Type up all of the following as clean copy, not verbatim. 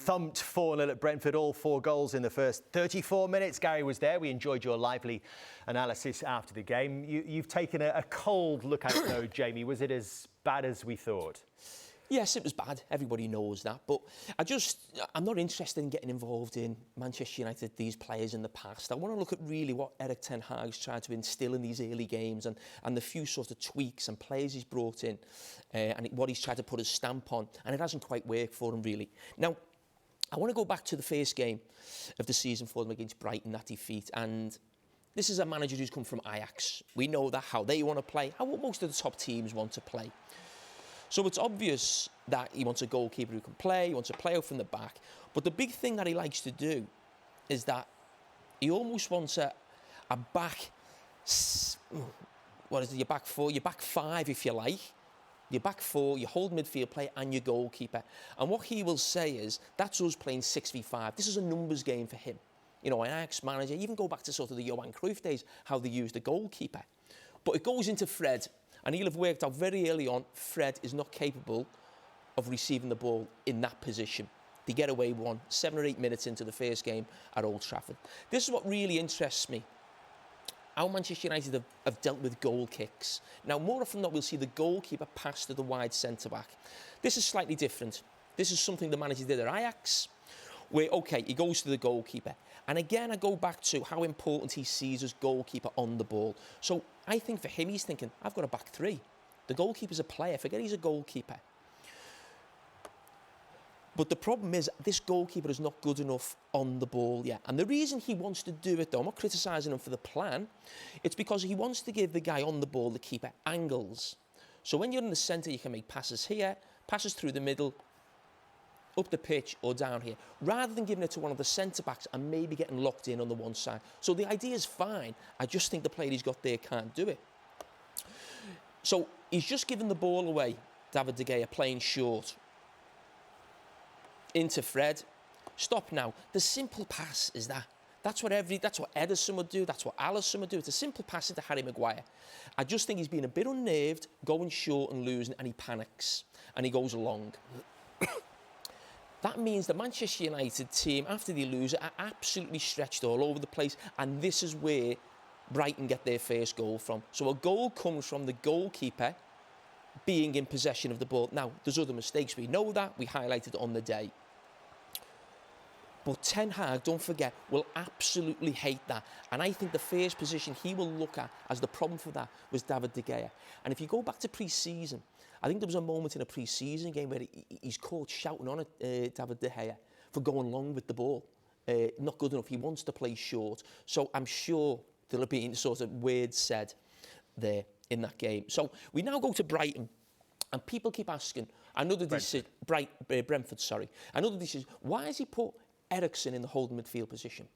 thumped 4-0 at Brentford, all 4 goals in the first 34 minutes. Gary was there. We enjoyed your lively analysis after the game. You've taken a cold look at it, though, Jamie. Was it as bad as we thought? Yes, it was bad. Everybody knows that. But I'm not interested in getting involved in Manchester United, these players in the past. I want to look at really what Erik ten Hag's tried to instill in these early games and the few sort of tweaks and players he's brought in and what he's tried to put his stamp on. And it hasn't quite worked for him, really. Now, I want to go back to the first game of the season for them against Brighton, that defeat. And this is a manager who's come from Ajax. We know that, how they want to play, how most of the top teams want to play. So it's obvious that he wants a goalkeeper who can play, he wants a player from the back. But the big thing that he likes to do is that he almost wants a back, what is it, your back four, your back five, if you like. Your back four, your hold midfield player and your goalkeeper. And what he will say is, that's us playing 6v5. This is a numbers game for him. You know, an Ajax manager, even go back to sort of the Johan Cruyff days, how they used the goalkeeper. But it goes into Fred. And he'll have worked out very early on, Fred is not capable of receiving the ball in that position. They get away 7 or 8 minutes into the first game at Old Trafford. This is what really interests me. How Manchester United have dealt with goal kicks. Now, more often than not, we'll see the goalkeeper pass to the wide centre-back. This is slightly different. This is something the manager did at Ajax, where, OK, he goes to the goalkeeper. And again, I go back to how important he sees his goalkeeper on the ball. So I think for him, he's thinking, I've got a back three. The goalkeeper's a player. Forget he's a goalkeeper. But the problem is, this goalkeeper is not good enough on the ball yet. And the reason he wants to do it, though, I'm not criticising him for the plan, it's because he wants to give the guy on the ball, the keeper, angles. So when you're in the centre, you can make passes here, passes through the middle, up the pitch or down here, rather than giving it to one of the centre-backs and maybe getting locked in on the one side. So the idea is fine. I just think the player he's got there can't do it. So he's just given the ball away, David De Gea, playing short. Into Fred. Stop now. The simple pass is that. That's what Ederson would do. That's what Alisson would do. It's a simple pass into Harry Maguire. I just think he's been a bit unnerved, going short and losing, and he panics. And he goes long. That means the Manchester United team, after they lose, are absolutely stretched all over the place. And this is where Brighton get their first goal from. So a goal comes from the goalkeeper being in possession of the ball. Now, there's other mistakes. We know that. We highlighted it on the day. But Ten Hag, don't forget, will absolutely hate that. And I think the first position he will look at as the problem for that was David De Gea. And if you go back to pre-season, I think there was a moment in a pre-season game where he's caught shouting on at David De Gea for going long with the ball. Not good enough. He wants to play short. So I'm sure there'll have been sort of words said there in that game. So we now go to Brighton. And people keep asking, Brentford, sorry. Another decision, why has he put Eriksen in the holding midfield position?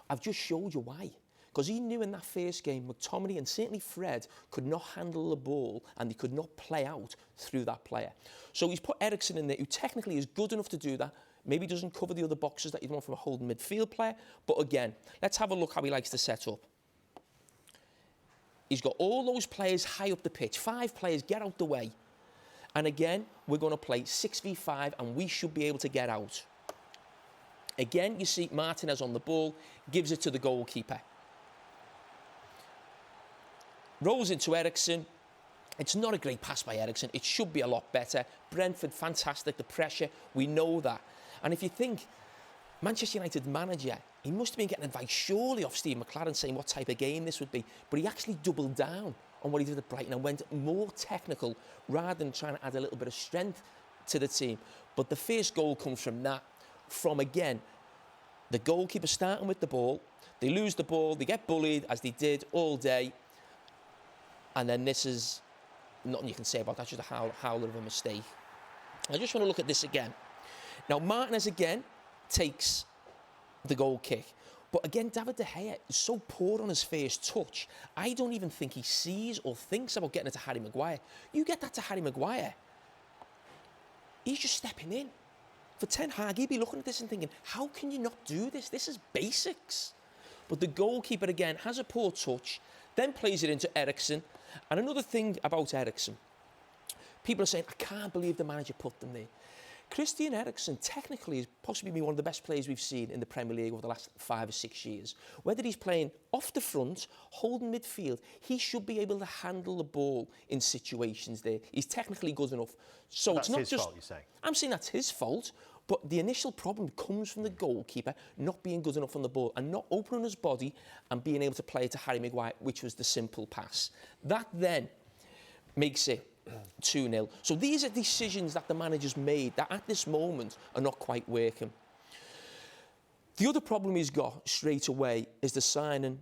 I've just showed you why. Because he knew in that first game, McTominay and certainly Fred could not handle the ball and they could not play out through that player. So he's put Eriksen in there, who technically is good enough to do that. Maybe doesn't cover the other boxes that you'd want from a holding midfield player. But again, let's have a look how he likes to set up. He's got all those players high up the pitch. 5 players, get out the way. And again, we're going to play 6v5 and we should be able to get out. Again, you see Martinez on the ball, gives it to the goalkeeper. Rolls into Eriksen. It's not a great pass by Eriksen. It should be a lot better. Brentford, fantastic. The pressure, we know that. And if you think, Manchester United manager, he must have been getting advice surely off Steve McClaren saying what type of game this would be. But he actually doubled down on what he did at Brighton and went more technical rather than trying to add a little bit of strength to the team. But the first goal comes from that. From, again, the goalkeeper starting with the ball. They lose the ball. They get bullied, as they did all day. And then this is nothing you can say about that. Just a howler of a mistake. I just want to look at this again. Now, Martinez again takes the goal kick. But again, David De Gea is so poor on his first touch. I don't even think he sees or thinks about getting it to Harry Maguire. You get that to Harry Maguire, he's just stepping in. For Ten Hag, he'd be looking at this and thinking, how can you not do this? This is basics. But the goalkeeper, again, has a poor touch, then plays it into Eriksen. And another thing about Eriksen, people are saying, I can't believe the manager put them there. Christian Eriksen technically has possibly been one of the best players we've seen in the Premier League over the last 5 or 6 years. Whether he's playing off the front, holding midfield, he should be able to handle the ball in situations there. He's technically good enough. So That's it's not his just fault, you're saying? I'm saying that's his fault, but the initial problem comes from the goalkeeper not being good enough on the ball and not opening his body and being able to play it to Harry Maguire, which was the simple pass. That then makes it 2-0. So these are decisions that the manager's made that at this moment are not quite working. The other problem he's got straight away is the signing